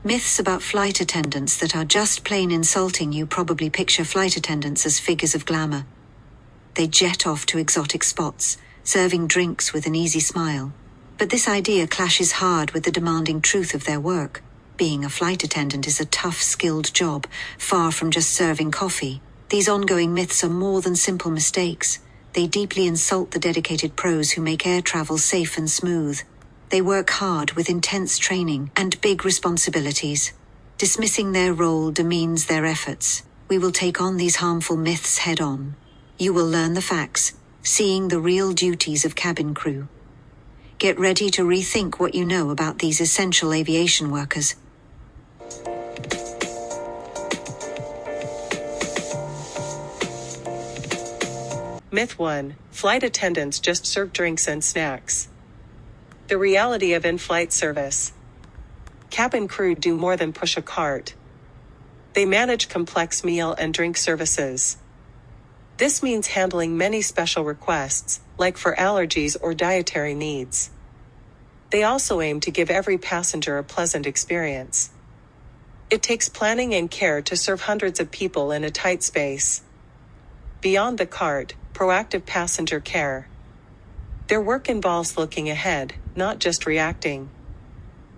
Myths about flight attendants that are just plain insulting. You probably picture flight attendants as figures of glamour. They jet off to exotic spots, serving drinks with an easy smile. But this idea clashes hard with the demanding truth of their work. Being a flight attendant is a tough, skilled job, far from just serving coffee. These ongoing myths are more than simple mistakes. They deeply insult the dedicated pros who make air travel safe and smooth. They work hard with intense training and big responsibilities. Dismissing their role demeans their efforts. We will take on these harmful myths head on. You will learn the facts, seeing the real duties of cabin crew. Get ready to rethink what you know about these essential aviation workers. Myth 1. Flight attendants just serve drinks and snacks. The reality of in-flight service. Cabin crew do more than push a cart. They manage complex meal and drink services. This means handling many special requests, like for allergies or dietary needs. They also aim to give every passenger a pleasant experience. It takes planning and care to serve hundreds of people in a tight space. Beyond the cart, proactive passenger care. Their work involves looking ahead, not just reacting.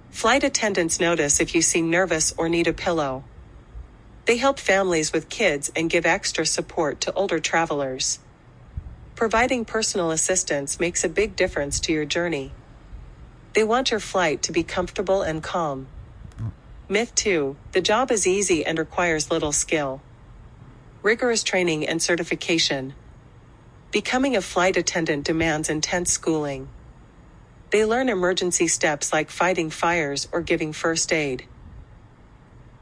Flight attendants notice if you seem nervous or need a pillow. They help families with kids and give extra support to older travelers. Providing personal assistance makes a big difference to your journey. They want your flight to be comfortable and calm. Myth 2. The job is easy and requires little skill. Rigorous training and certification. Becoming a flight attendant demands intense schooling. They learn emergency steps like fighting fires or giving first aid.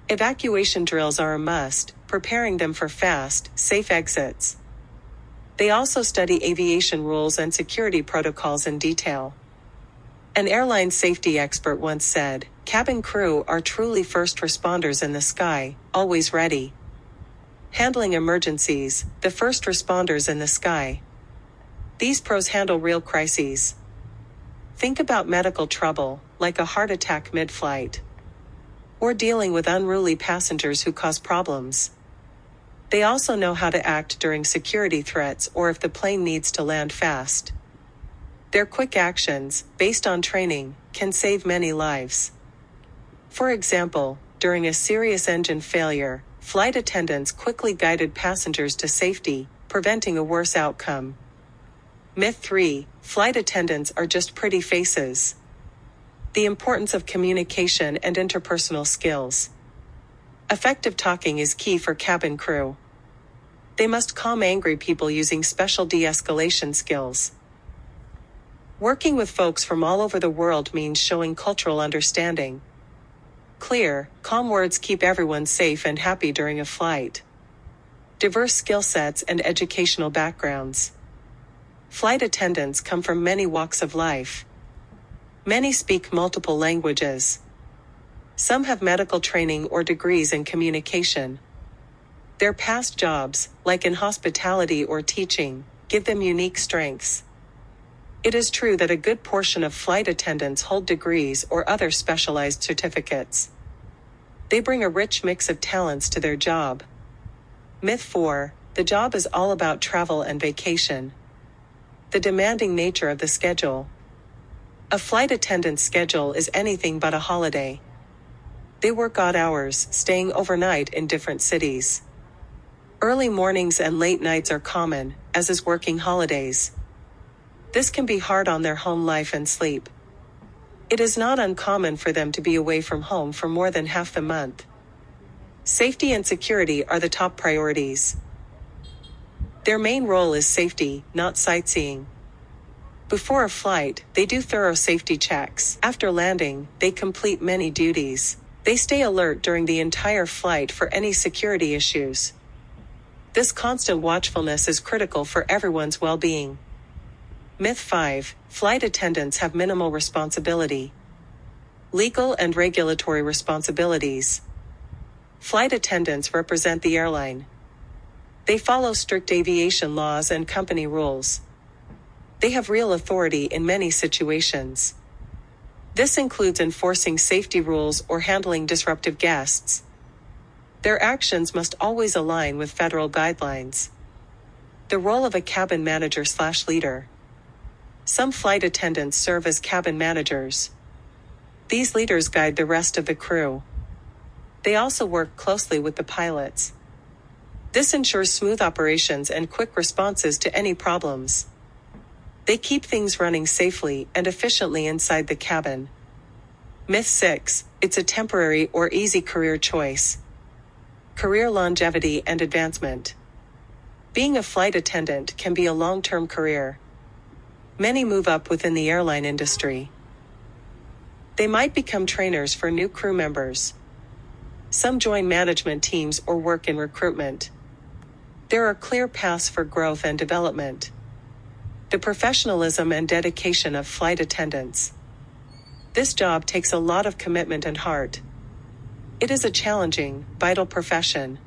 Evacuation drills are a must, preparing them for fast, safe exits. They also study aviation rules and security protocols in detail. An airline safety expert once said, "Cabin crew are truly first responders in the sky, always ready." Handling emergencies, the first responders in the sky. These pros handle real crises. Think about medical trouble, like a heart attack mid-flight. Or dealing with unruly passengers who cause problems. They also know how to act during security threats or if the plane needs to land fast. Their quick actions, based on training, can save many lives. For example, during a serious engine failure, flight attendants quickly guided passengers to safety, preventing a worse outcome. Myth 3. Flight attendants are just pretty faces. The importance of communication and interpersonal skills. Effective talking is key for cabin crew. They must calm angry people using special de-escalation skills. Working with folks from all over the world means showing cultural understanding. Clear, calm words keep everyone safe and happy during a flight. Diverse skill sets and educational backgrounds. Flight attendants come from many walks of life. Many speak multiple languages. Some have medical training or degrees in communication. Their past jobs, like in hospitality or teaching, give them unique strengths. It is true that a good portion of flight attendants hold degrees or other specialized certificates. They bring a rich mix of talents to their job. Myth 4. The job is all about travel and vacation. The demanding nature of the schedule. A flight attendant's schedule is anything but a holiday. They work odd hours, staying overnight in different cities. Early mornings and late nights are common, as is working holidays. This can be hard on their home life and sleep. It is not uncommon for them to be away from home for more than half the month. Safety and security are the top priorities. Their main role is safety, not sightseeing. Before a flight, they do thorough safety checks. After landing, they complete many duties. They stay alert during the entire flight for any security issues. This constant watchfulness is critical for everyone's well-being. Myth 5. Flight attendants have minimal responsibility. Legal and regulatory responsibilities. Flight attendants represent the airline. They follow strict aviation laws and company rules. They have real authority in many situations. This includes enforcing safety rules or handling disruptive guests. Their actions must always align with federal guidelines. The role of a cabin manager/leader. Some flight attendants serve as cabin managers. These leaders guide the rest of the crew. They also work closely with the pilots. This ensures smooth operations and quick responses to any problems. They keep things running safely and efficiently inside the cabin. Myth 6, it's a temporary or easy career choice. Career longevity and advancement. Being a flight attendant can be a long-term career. Many move up within the airline industry. They might become trainers for new crew members. Some join management teams or work in recruitment. There are clear paths for growth and development. The professionalism and dedication of flight attendants. This job takes a lot of commitment and heart. It is a challenging, vital profession.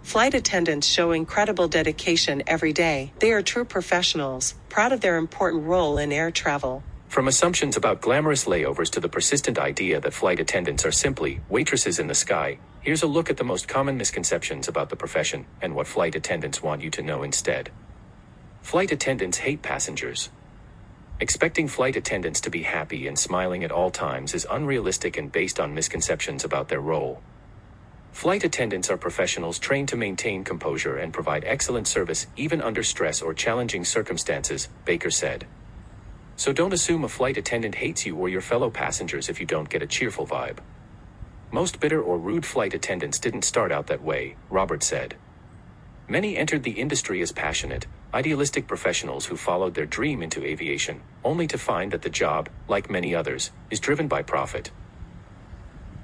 Flight attendants show incredible dedication every day. They are true professionals, proud of their important role in air travel. From assumptions about glamorous layovers to the persistent idea that flight attendants are simply waitresses in the sky, here's a look at the most common misconceptions about the profession and what flight attendants want you to know instead. Flight attendants hate passengers. Expecting flight attendants to be happy and smiling at all times is unrealistic and based on misconceptions about their role. Flight attendants are professionals trained to maintain composure and provide excellent service even under stress or challenging circumstances, Baker said. So don't assume a flight attendant hates you or your fellow passengers if you don't get a cheerful vibe. Most bitter or rude flight attendants didn't start out that way, Robert said. Many entered the industry as passionate, idealistic professionals who followed their dream into aviation, only to find that the job, like many others, is driven by profit.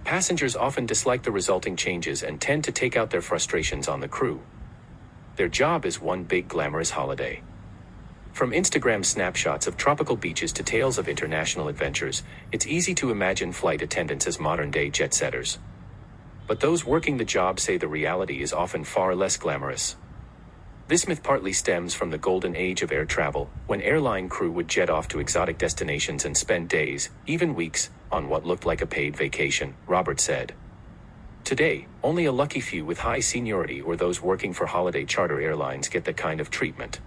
Passengers often dislike the resulting changes and tend to take out their frustrations on the crew. Their job is one big glamorous holiday. From Instagram snapshots of tropical beaches to tales of international adventures, it's easy to imagine flight attendants as modern-day jet-setters. But those working the job say the reality is often far less glamorous. This myth partly stems from the golden age of air travel, when airline crew would jet off to exotic destinations and spend days, even weeks, on what looked like a paid vacation, Robert said. Today, only a lucky few with high seniority or those working for holiday charter airlines get that kind of treatment.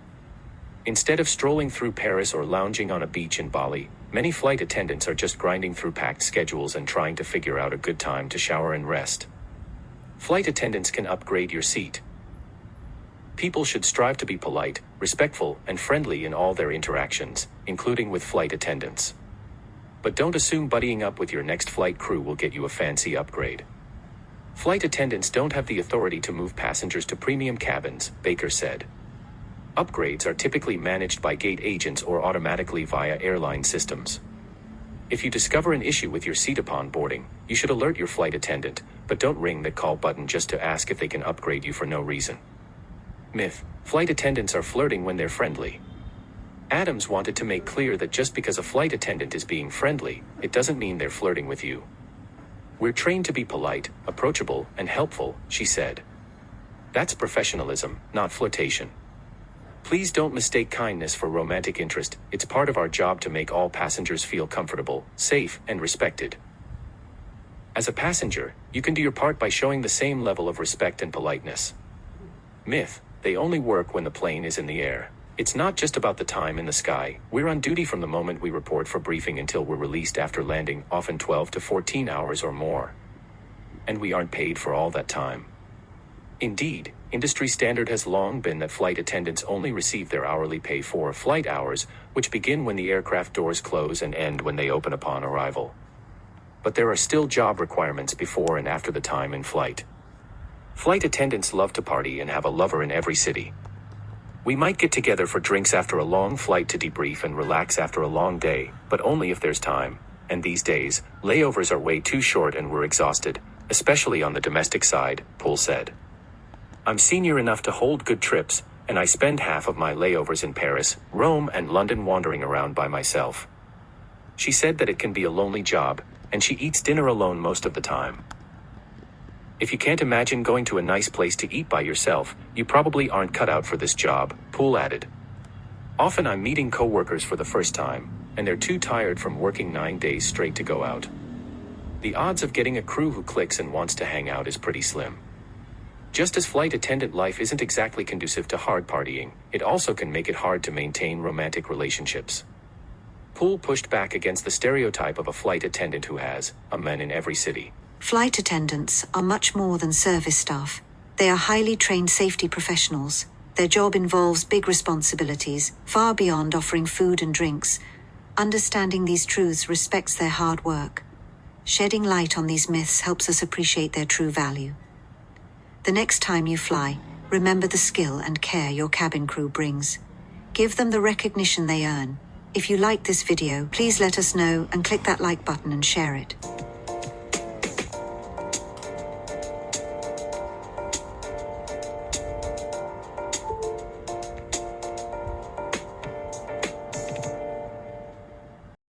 Instead of strolling through Paris or lounging on a beach in Bali, many flight attendants are just grinding through packed schedules and trying to figure out a good time to shower and rest. Flight attendants can upgrade your seat. People should strive to be polite, respectful, and friendly in all their interactions, including with flight attendants. But don't assume buddying up with your next flight crew will get you a fancy upgrade. Flight attendants don't have the authority to move passengers to premium cabins, Baker said. Upgrades are typically managed by gate agents or automatically via airline systems. If you discover an issue with your seat upon boarding, you should alert your flight attendant, but don't ring the call button just to ask if they can upgrade you for no reason. Myth: flight attendants are flirting when they're friendly. Adams wanted to make clear that just because a flight attendant is being friendly, it doesn't mean they're flirting with you. We're trained to be polite, approachable, and helpful, she said. That's professionalism, not flirtation. Please don't mistake kindness for romantic interest. It's part of our job to make all passengers feel comfortable, safe, and respected. As a passenger, you can do your part by showing the same level of respect and politeness. Myth: they only work when the plane is in the air. It's not just about the time in the sky. We're on duty from the moment we report for briefing until we're released after landing, often 12 to 14 hours or more. And we aren't paid for all that time. Indeed, industry standard has long been that flight attendants only receive their hourly pay for flight hours, which begin when the aircraft doors close and end when they open upon arrival. But there are still job requirements before and after the time in flight. Flight attendants love to party and have a lover in every city. We might get together for drinks after a long flight to debrief and relax after a long day, but only if there's time. And these days, layovers are way too short and we're exhausted, especially on the domestic side, Poole said. I'm senior enough to hold good trips, and I spend half of my layovers in Paris, Rome, and London wandering around by myself. She said that it can be a lonely job, and she eats dinner alone most of the time. If you can't imagine going to a nice place to eat by yourself, you probably aren't cut out for this job, Poole added. Often I'm meeting coworkers for the first time, and they're too tired from working 9 days straight to go out. The odds of getting a crew who clicks and wants to hang out is pretty slim. Just as flight attendant life isn't exactly conducive to hard partying, it also can make it hard to maintain romantic relationships. Poole pushed back against the stereotype of a flight attendant who has a man in every city. Flight attendants are much more than service staff. They are highly trained safety professionals. Their job involves big responsibilities, far beyond offering food and drinks. Understanding these truths respects their hard work. Shedding light on these myths helps us appreciate their true value. The next time you fly, remember the skill and care your cabin crew brings. Give them the recognition they earn. If you liked this video, please let us know and click that like button and share it.